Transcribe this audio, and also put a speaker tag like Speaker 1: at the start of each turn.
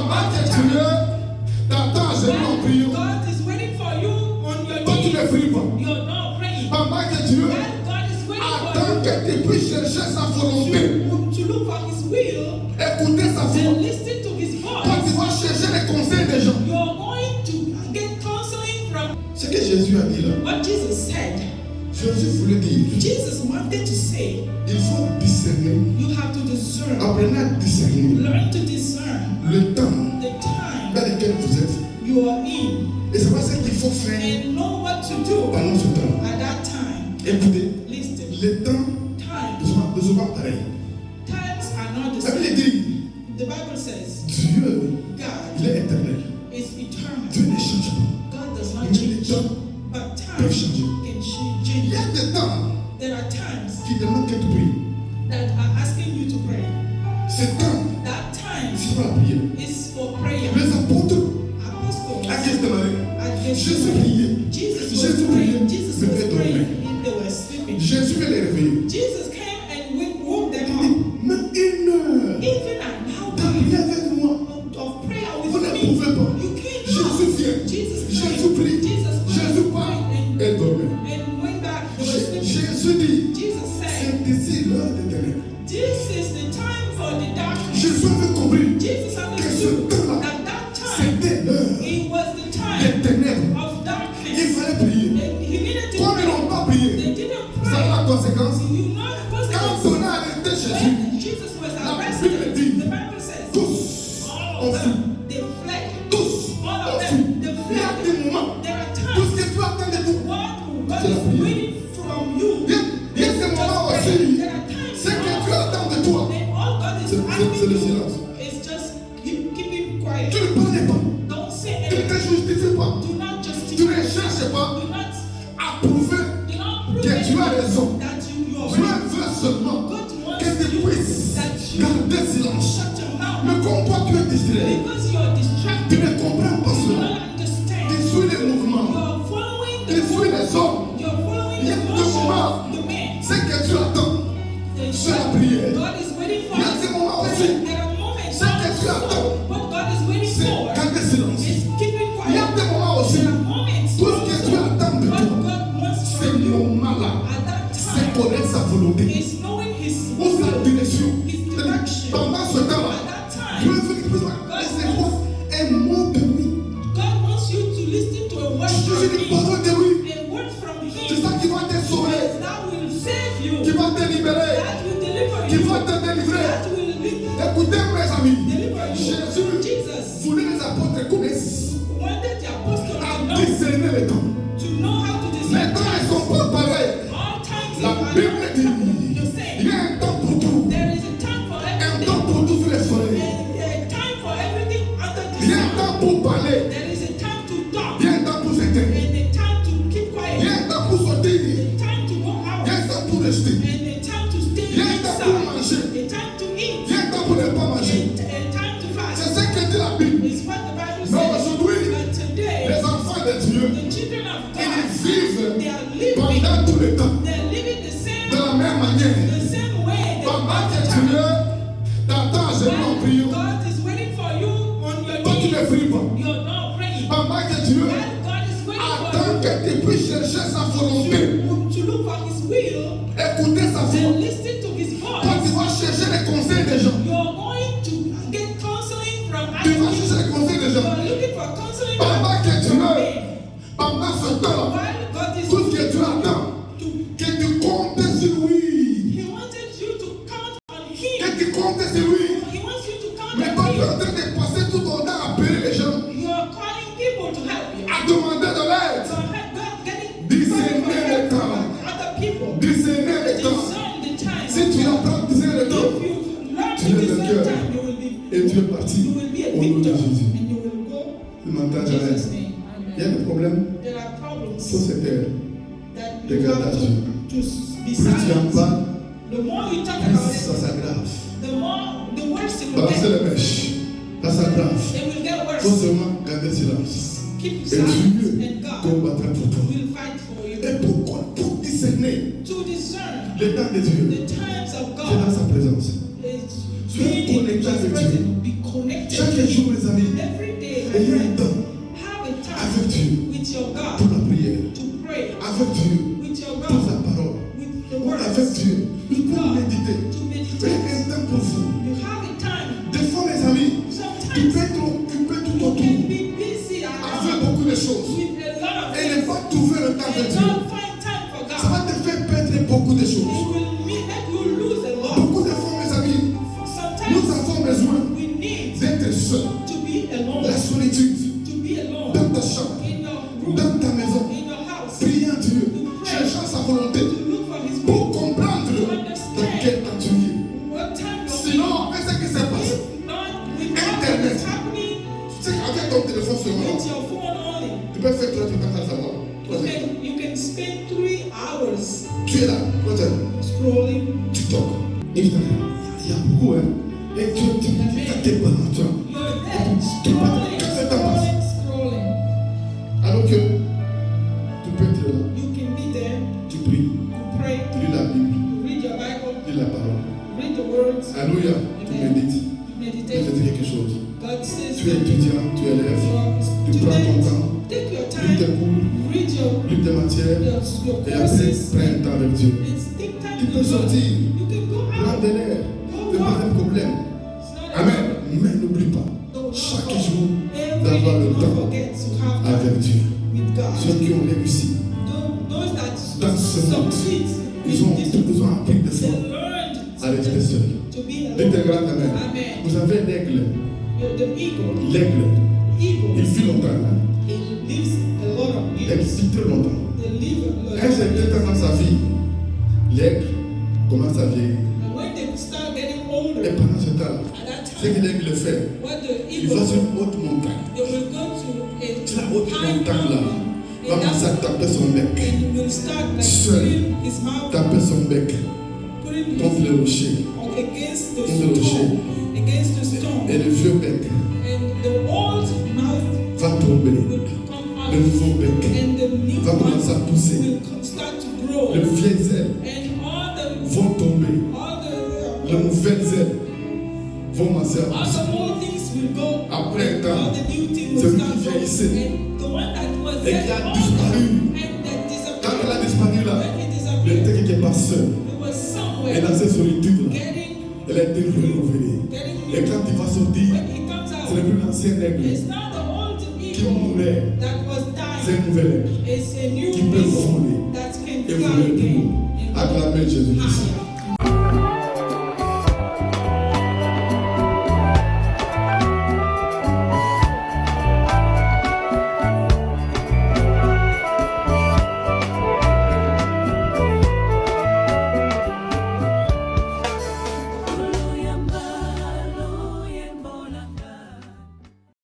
Speaker 1: Pendant que Dieu t'attend à genoux en priant,
Speaker 2: God is waiting for you on your
Speaker 1: toi tu ne
Speaker 2: knees.
Speaker 1: pries pas.
Speaker 2: You're not praying.
Speaker 1: Pendant que Dieu
Speaker 2: God is waiting
Speaker 1: attend que tu puisses chercher sa volonté,
Speaker 2: to look for His will
Speaker 1: écouter sa voix.
Speaker 2: and listen to His
Speaker 1: Toi
Speaker 2: voice.
Speaker 1: tu vas chercher les conseils des gens.
Speaker 2: You're going to get counseling from
Speaker 1: Ce que Jésus a dit là,
Speaker 2: what Jesus said.
Speaker 1: Jésus voulait dire,
Speaker 2: Jesus wanted to say,
Speaker 1: il faut discerner.
Speaker 2: you have to discern.
Speaker 1: Apprenez à discerner
Speaker 2: Learn to discern
Speaker 1: le temps
Speaker 2: the time
Speaker 1: dans lequel vous êtes.
Speaker 2: you are in
Speaker 1: Et c'est pas ce qu'il faut faire
Speaker 2: and know what to do
Speaker 1: pendant ce temps.
Speaker 2: at that time.
Speaker 1: Écoutez,
Speaker 2: Listen,
Speaker 1: les temps
Speaker 2: times
Speaker 1: ne sont pas pareils.
Speaker 2: are not the
Speaker 1: La Bible
Speaker 2: same.
Speaker 1: dit,
Speaker 2: The Bible says
Speaker 1: Dieu,
Speaker 2: God
Speaker 1: il est éternel.
Speaker 2: is eternal.
Speaker 1: Dieu ne change pas.
Speaker 2: God does not
Speaker 1: Mais les
Speaker 2: change,
Speaker 1: temps
Speaker 2: but
Speaker 1: peuvent
Speaker 2: time
Speaker 1: changer.
Speaker 2: can
Speaker 1: Il
Speaker 2: change.
Speaker 1: y a des temps
Speaker 2: There are times
Speaker 1: qui demandent que tu pries.
Speaker 2: that are asking you to pray.
Speaker 1: Ce temps,
Speaker 2: That time
Speaker 1: c'est pour la prière.
Speaker 2: is for prayer.
Speaker 1: Les apôtres,
Speaker 2: Apostles
Speaker 1: à qui se demandait,
Speaker 2: at
Speaker 1: Jésus priait.
Speaker 2: Jesus
Speaker 1: Jésus
Speaker 2: was praying.
Speaker 1: priait.
Speaker 2: Jesus
Speaker 1: Mais
Speaker 2: was
Speaker 1: ils dormaient.
Speaker 2: praying. They were sleeping.
Speaker 1: Jésus veut les réveiller.
Speaker 2: Jesus came and woke them
Speaker 1: Il
Speaker 2: up.
Speaker 1: dit, même une heure
Speaker 2: Even an hour
Speaker 1: de prière avec moi,
Speaker 2: of prayer
Speaker 1: vous
Speaker 2: with
Speaker 1: ne
Speaker 2: me.
Speaker 1: pouvez pas.
Speaker 2: You can't.
Speaker 1: Jésus vient.
Speaker 2: Jesus
Speaker 1: Jésus
Speaker 2: prayed.
Speaker 1: prie.
Speaker 2: Jesus prayed.
Speaker 1: Jésus parle. Et dormait.
Speaker 2: And went back. They were sleeping.
Speaker 1: Jésus dit,
Speaker 2: Jesus said,
Speaker 1: c'est ici l'heure des ténèbres.
Speaker 2: this is the time for the darkness.
Speaker 1: Jésus avait compris
Speaker 2: Jesus
Speaker 1: que ce
Speaker 2: understood
Speaker 1: temps-là,
Speaker 2: that that time,
Speaker 1: c'était l'heure
Speaker 2: it was the
Speaker 1: des
Speaker 2: time
Speaker 1: ténèbres.
Speaker 2: of
Speaker 1: Il
Speaker 2: darkness.
Speaker 1: fallait prier.
Speaker 2: And he needed to
Speaker 1: Comme ils n'ont pas prié,
Speaker 2: They didn't
Speaker 1: ça a
Speaker 2: pray.
Speaker 1: la conséquence.
Speaker 2: You know the
Speaker 1: Quand
Speaker 2: consequence.
Speaker 1: on a arrêté Jésus,
Speaker 2: When Jesus was
Speaker 1: La
Speaker 2: arrested,
Speaker 1: Bible dit,
Speaker 2: the Bible says,
Speaker 1: tous
Speaker 2: all
Speaker 1: ont
Speaker 2: of
Speaker 1: fui.
Speaker 2: them, they fled.
Speaker 1: Tous
Speaker 2: All
Speaker 1: ont
Speaker 2: of
Speaker 1: fui.
Speaker 2: them, they
Speaker 1: Il y a
Speaker 2: fled.
Speaker 1: des moments,
Speaker 2: There are
Speaker 1: tout
Speaker 2: times
Speaker 1: ce que tu attends de tout.
Speaker 2: what God
Speaker 1: C'est la
Speaker 2: is
Speaker 1: prière.
Speaker 2: waiting from you.
Speaker 1: Il y a des moments
Speaker 2: Just
Speaker 1: aussi,
Speaker 2: pray. There are times
Speaker 1: ce que tu attends de toi,
Speaker 2: and all God is
Speaker 1: c'est
Speaker 2: asking
Speaker 1: le
Speaker 2: you
Speaker 1: silence.
Speaker 2: is just keep it quiet.
Speaker 1: Tu ne parles pas,
Speaker 2: Don't say
Speaker 1: tu ne te
Speaker 2: anything.
Speaker 1: justifies pas,
Speaker 2: Do not
Speaker 1: tu
Speaker 2: justify.
Speaker 1: ne cherches pas
Speaker 2: Do not
Speaker 1: à prouver
Speaker 2: prove
Speaker 1: que tu as raison.
Speaker 2: that you are
Speaker 1: Dieu
Speaker 2: right.
Speaker 1: veut seulement
Speaker 2: God wants
Speaker 1: que tu
Speaker 2: you
Speaker 1: puisses
Speaker 2: that you
Speaker 1: garder silence.
Speaker 2: shut your mouth
Speaker 1: Mais comme toi tu es distrait,
Speaker 2: because you are
Speaker 1: tu
Speaker 2: distracted.
Speaker 1: ne comprends pas
Speaker 2: You do
Speaker 1: cela.
Speaker 2: not understand.
Speaker 1: Tu suis les
Speaker 2: You
Speaker 1: mouvements,
Speaker 2: are following
Speaker 1: tu
Speaker 2: the
Speaker 1: suis les hommes.
Speaker 2: You're following
Speaker 1: Il y a
Speaker 2: the
Speaker 1: des
Speaker 2: motion
Speaker 1: moments,
Speaker 2: of the man.
Speaker 1: ce que tu attends, c'est la prière.
Speaker 2: God is waiting for
Speaker 1: Il y a
Speaker 2: us.
Speaker 1: des moments aussi,
Speaker 2: There are moments
Speaker 1: ce que tu attends,
Speaker 2: what God is waiting
Speaker 1: c'est
Speaker 2: for
Speaker 1: garder silence.
Speaker 2: is keeping
Speaker 1: Il y a
Speaker 2: quiet.
Speaker 1: des moments aussi,
Speaker 2: There are moments
Speaker 1: tout ce que tu attends de
Speaker 2: what
Speaker 1: toi,
Speaker 2: God wants
Speaker 1: c'est
Speaker 2: from you
Speaker 1: normal là.
Speaker 2: at that
Speaker 1: C'est
Speaker 2: time
Speaker 1: connaître sa volonté
Speaker 2: is knowing His
Speaker 1: ou sa
Speaker 2: will,
Speaker 1: direction.
Speaker 2: His direction.
Speaker 1: Pendant ce temps-là,
Speaker 2: At that
Speaker 1: Dieu
Speaker 2: time,
Speaker 1: veut que tu puisses recevoir un mot de lui.
Speaker 2: God wants you to listen to a word
Speaker 1: Je
Speaker 2: from
Speaker 1: suis une
Speaker 2: Him.
Speaker 1: parole de lui.
Speaker 2: A word from
Speaker 1: C'est
Speaker 2: Him
Speaker 1: ça qui va te sauver,
Speaker 2: that will save you.
Speaker 1: qui va te libérer,
Speaker 2: That will deliver
Speaker 1: qui
Speaker 2: you.
Speaker 1: va te délivrer.
Speaker 2: That will
Speaker 1: Écoutez mes amis,
Speaker 2: deliver you.
Speaker 1: Jésus
Speaker 2: Jesus
Speaker 1: voulait les apôtres connaissent
Speaker 2: wanted the apostles
Speaker 1: à
Speaker 2: to know
Speaker 1: discerner les temps.
Speaker 2: how to
Speaker 1: Les
Speaker 2: discern
Speaker 1: temps ne
Speaker 2: times.
Speaker 1: sont pas pareils.
Speaker 2: All times
Speaker 1: La
Speaker 2: are
Speaker 1: Bible
Speaker 2: not
Speaker 1: dit,
Speaker 2: the
Speaker 1: il
Speaker 2: same.
Speaker 1: y a un temps pour tout,
Speaker 2: There is a time for
Speaker 1: un
Speaker 2: everything.
Speaker 1: temps pour tout sur les soleils.
Speaker 2: And a time for everything under the
Speaker 1: Il y a un
Speaker 2: sun.
Speaker 1: temps pour parler,
Speaker 2: There is a time to talk
Speaker 1: il y a un temps pour s'éteindre,
Speaker 2: and a time to keep
Speaker 1: il y a
Speaker 2: quiet.
Speaker 1: un temps pour sortir,
Speaker 2: A time to go
Speaker 1: il y a
Speaker 2: out
Speaker 1: un temps pour rester,
Speaker 2: and a time to stay
Speaker 1: il y a un temps pour
Speaker 2: inside.
Speaker 1: manger,
Speaker 2: A time to eat.
Speaker 1: il y a un temps pour ne pas manger.
Speaker 2: A time to
Speaker 1: C'est
Speaker 2: fast.
Speaker 1: ce que dit la Bible.
Speaker 2: It's what the Bible
Speaker 1: Mais
Speaker 2: says.
Speaker 1: aujourd'hui,
Speaker 2: But today,
Speaker 1: les enfants de Dieu,
Speaker 2: the children of
Speaker 1: ils
Speaker 2: God,
Speaker 1: vivent
Speaker 2: they are living.
Speaker 1: pendant tout le temps,
Speaker 2: They're living the
Speaker 1: de
Speaker 2: same
Speaker 1: la même manière.
Speaker 2: way.
Speaker 1: Pendant que Dieu t'attend à genoux en priant,
Speaker 2: God is waiting for you on your
Speaker 1: toi tu ne
Speaker 2: knees.
Speaker 1: pries pas.
Speaker 2: You're not praying.
Speaker 1: Pendant que Dieu
Speaker 2: God is waiting
Speaker 1: attend
Speaker 2: for
Speaker 1: que tu puisses chercher sa volonté,
Speaker 2: you to look for His will
Speaker 1: écouter sa voix.
Speaker 2: and listen to His
Speaker 1: Toi tu
Speaker 2: voice.
Speaker 1: vas chercher les conseils des gens.
Speaker 2: You're going to get counseling from
Speaker 1: Tu vas
Speaker 2: others.
Speaker 1: chercher les conseils des gens.
Speaker 2: You're looking for counseling from
Speaker 1: Pendant que Dieu,
Speaker 2: men.
Speaker 1: pendant ce temps,
Speaker 2: While God is
Speaker 1: tout ce que tu attends,
Speaker 2: to,
Speaker 1: que tu comptes sur lui.
Speaker 2: He wanted you to count on Him.
Speaker 1: Que tu comptes sur lui.
Speaker 2: He wants you to count
Speaker 1: Mais
Speaker 2: on
Speaker 1: toi tu es
Speaker 2: Him.
Speaker 1: en train de passer tout ton temps à appeler les gens,
Speaker 2: You're calling people to help you.
Speaker 1: à demander de l'aide.
Speaker 2: God getting
Speaker 1: Discerner le
Speaker 2: help from
Speaker 1: temps.
Speaker 2: other people.
Speaker 1: Discerner le temps.
Speaker 2: Discern the time.
Speaker 1: Si tu apprends à discerner le temps,
Speaker 2: If you learn
Speaker 1: tu
Speaker 2: to
Speaker 1: es le
Speaker 2: discern
Speaker 1: cœur.
Speaker 2: time, you will be
Speaker 1: Et tu es parti
Speaker 2: you will be a
Speaker 1: au nom de
Speaker 2: victor
Speaker 1: Jésus.
Speaker 2: and you will go
Speaker 1: Tu m'entends,
Speaker 2: in
Speaker 1: Jared?
Speaker 2: Jesus' name.
Speaker 1: Il y a
Speaker 2: Amen.
Speaker 1: des problèmes.
Speaker 2: There are problems
Speaker 1: Faut se taire.
Speaker 2: that
Speaker 1: de
Speaker 2: you
Speaker 1: garde
Speaker 2: have
Speaker 1: à Dieu.
Speaker 2: to be
Speaker 1: Plus tu en
Speaker 2: silent.
Speaker 1: parles,
Speaker 2: The more you talk
Speaker 1: plus
Speaker 2: about
Speaker 1: ça
Speaker 2: it,
Speaker 1: s'aggrave.
Speaker 2: the worse it will
Speaker 1: Balancez
Speaker 2: get.
Speaker 1: les mèches. Ça s'aggrave.
Speaker 2: It will get
Speaker 1: Il faut
Speaker 2: worse.
Speaker 1: seulement garder silence.
Speaker 2: Keep
Speaker 1: Et
Speaker 2: silent
Speaker 1: Dieu
Speaker 2: and God
Speaker 1: combattra pour toi.
Speaker 2: will fight for you.
Speaker 1: Et pourquoi? Pour discerner
Speaker 2: To discern
Speaker 1: le temps de Dieu.
Speaker 2: the times of
Speaker 1: C'est dans
Speaker 2: God
Speaker 1: sa présence.
Speaker 2: is
Speaker 1: Sois
Speaker 2: being in
Speaker 1: connecté
Speaker 2: His
Speaker 1: avec
Speaker 2: presence.
Speaker 1: Dieu.
Speaker 2: Be connected.
Speaker 1: Chaque jour, jours, mes amis,
Speaker 2: Every day, my
Speaker 1: ayez un
Speaker 2: friend,
Speaker 1: temps
Speaker 2: have a time
Speaker 1: avec Dieu
Speaker 2: with your God
Speaker 1: pour la prière,
Speaker 2: to pray,
Speaker 1: avec Dieu
Speaker 2: with your
Speaker 1: pour sa
Speaker 2: God,
Speaker 1: parole,
Speaker 2: with the
Speaker 1: avec
Speaker 2: words,
Speaker 1: Dieu juste pour méditer.
Speaker 2: to
Speaker 1: Faites
Speaker 2: meditate.
Speaker 1: un temps pour vous.
Speaker 2: You have a time.
Speaker 1: Des fois, mes amis, tu
Speaker 2: Sometimes
Speaker 1: peux être occupé tout
Speaker 2: you
Speaker 1: autour
Speaker 2: can be busy
Speaker 1: avec
Speaker 2: around
Speaker 1: beaucoup de choses
Speaker 2: with a lot of
Speaker 1: et ne
Speaker 2: things
Speaker 1: pas trouver le temps de
Speaker 2: and
Speaker 1: Dieu.
Speaker 2: not find time for
Speaker 1: Ça va
Speaker 2: God.
Speaker 1: te faire perdre beaucoup de
Speaker 2: It
Speaker 1: choses.
Speaker 2: will make you lose a lot.
Speaker 1: Beaucoup de fois, mes amis, nous
Speaker 2: Sometimes
Speaker 1: avons besoin
Speaker 2: we need
Speaker 1: d'être seuls.
Speaker 2: to be alone,
Speaker 1: La solitude
Speaker 2: to be alone
Speaker 1: dans ta chambre,
Speaker 2: in your room,
Speaker 1: dans ta maison,
Speaker 2: in your house,
Speaker 1: priant Dieu, cherchant sa volonté
Speaker 2: to look for His
Speaker 1: pour
Speaker 2: will,
Speaker 1: comprendre dans quel temps tu es.
Speaker 2: what time you're
Speaker 1: Sinon, qu'est-ce qui se passe?
Speaker 2: If not, with what
Speaker 1: Internet.
Speaker 2: is happening
Speaker 1: Tu sais, avec ton téléphone seulement,
Speaker 2: with your phone only,
Speaker 1: tu peux faire 3 temps sans savoir.
Speaker 2: you can spend 3 hours
Speaker 1: Tu es là,
Speaker 2: scrolling.
Speaker 1: TikTok. Évidemment, il y a beaucoup, hein. Et tu as tes parents, tu vois.
Speaker 2: You're there scrolling.
Speaker 1: Alors que tu peux être là,
Speaker 2: You can be there,
Speaker 1: tu pries,
Speaker 2: you pray,
Speaker 1: tu lis la Bible,
Speaker 2: you read your Bible,
Speaker 1: tu lis la parole.
Speaker 2: read the words,
Speaker 1: Alléluia, tu médites.
Speaker 2: you
Speaker 1: Je vais
Speaker 2: meditate.
Speaker 1: te dire quelque chose.
Speaker 2: God says,
Speaker 1: Tu es étudiant, tu es élève, tu prends ton
Speaker 2: students,
Speaker 1: temps,
Speaker 2: take your
Speaker 1: lis tes
Speaker 2: time,
Speaker 1: cours,
Speaker 2: read
Speaker 1: lis tes matières,
Speaker 2: your
Speaker 1: et après,
Speaker 2: courses,
Speaker 1: prends un temps avec Dieu.
Speaker 2: and take time
Speaker 1: Tu peux
Speaker 2: with God.
Speaker 1: sortir,
Speaker 2: You can go
Speaker 1: prendre
Speaker 2: out.
Speaker 1: de l'air, c'est pas un problème.
Speaker 2: It's not a
Speaker 1: Amen.
Speaker 2: problem.
Speaker 1: Mais n'oublie pas,
Speaker 2: Don't
Speaker 1: chaque
Speaker 2: forget.
Speaker 1: jour,
Speaker 2: Every
Speaker 1: d'avoir
Speaker 2: day,
Speaker 1: le
Speaker 2: don't
Speaker 1: temps
Speaker 2: forget to have time
Speaker 1: avec Dieu.
Speaker 2: with God.
Speaker 1: Ceux qui ont réussi,
Speaker 2: Those that
Speaker 1: dans ce monde,
Speaker 2: succeed
Speaker 1: ils ont appris des
Speaker 2: they
Speaker 1: fois
Speaker 2: learned
Speaker 1: à rester seuls.
Speaker 2: to be
Speaker 1: Dites un
Speaker 2: alone.
Speaker 1: grand amen.
Speaker 2: Amen.
Speaker 1: Vous avez l'aigle.
Speaker 2: The eagle,
Speaker 1: L'aigle, il
Speaker 2: eagles,
Speaker 1: vit longtemps. Hein?
Speaker 2: it lives a lot of
Speaker 1: Elle
Speaker 2: years.
Speaker 1: vit très longtemps.
Speaker 2: They live a lot
Speaker 1: Un
Speaker 2: of
Speaker 1: certain
Speaker 2: years.
Speaker 1: temps dans sa vie, l'aigle commence à vieillir.
Speaker 2: And when they start getting
Speaker 1: Et
Speaker 2: older,
Speaker 1: pendant ce temps,
Speaker 2: at that
Speaker 1: ce que
Speaker 2: time,
Speaker 1: l'aigle fait,
Speaker 2: what the
Speaker 1: il va
Speaker 2: eagle,
Speaker 1: sur une haute montagne.
Speaker 2: they will go to
Speaker 1: Sur la haute
Speaker 2: a high
Speaker 1: montagne là,
Speaker 2: mountain,
Speaker 1: va
Speaker 2: and
Speaker 1: commencer à
Speaker 2: that's
Speaker 1: taper son bec.
Speaker 2: and will start like
Speaker 1: Seul.
Speaker 2: putting his mouth,
Speaker 1: Taper son bec
Speaker 2: putting
Speaker 1: contre
Speaker 2: his
Speaker 1: le rocher.
Speaker 2: against the
Speaker 1: Contre le rocher.
Speaker 2: stone, against the stone,
Speaker 1: Et le vieux bec
Speaker 2: and the old mouth
Speaker 1: va tomber.
Speaker 2: will come
Speaker 1: Le
Speaker 2: out,
Speaker 1: nouveau bec
Speaker 2: and the new
Speaker 1: va commencer à
Speaker 2: one
Speaker 1: pousser.
Speaker 2: will start to grow,
Speaker 1: Les vieilles ailes
Speaker 2: and
Speaker 1: vont tomber. Les
Speaker 2: all
Speaker 1: nouvelles ailes vont commencer à
Speaker 2: the
Speaker 1: pousser.
Speaker 2: old things will go,
Speaker 1: Après un temps,
Speaker 2: all the new things
Speaker 1: celui
Speaker 2: will
Speaker 1: qui
Speaker 2: start growing,
Speaker 1: vieillissait
Speaker 2: and the one that was
Speaker 1: et qui
Speaker 2: getting
Speaker 1: a
Speaker 2: old
Speaker 1: disparu,
Speaker 2: and that
Speaker 1: quand elle a
Speaker 2: disappeared,
Speaker 1: disparu là,
Speaker 2: when it
Speaker 1: le
Speaker 2: disappeared,
Speaker 1: temps qui est pas seul.
Speaker 2: it was
Speaker 1: Et
Speaker 2: somewhere
Speaker 1: dans cette solitude là,
Speaker 2: getting
Speaker 1: elle a été renouvelée. Et quand il va sortir,
Speaker 2: when he comes
Speaker 1: ce
Speaker 2: out.
Speaker 1: n'est plus l'ancien aigle
Speaker 2: It's not the old
Speaker 1: qui
Speaker 2: eagle
Speaker 1: mourait,
Speaker 2: that was
Speaker 1: c'est un
Speaker 2: dying.
Speaker 1: nouvel aigle
Speaker 2: It's a new
Speaker 1: qui peut
Speaker 2: eagle
Speaker 1: voler
Speaker 2: that can
Speaker 1: et
Speaker 2: fly
Speaker 1: voler plus
Speaker 2: again.
Speaker 1: haut. Acclamez Jésus-Christ.
Speaker 2: Hallelujah.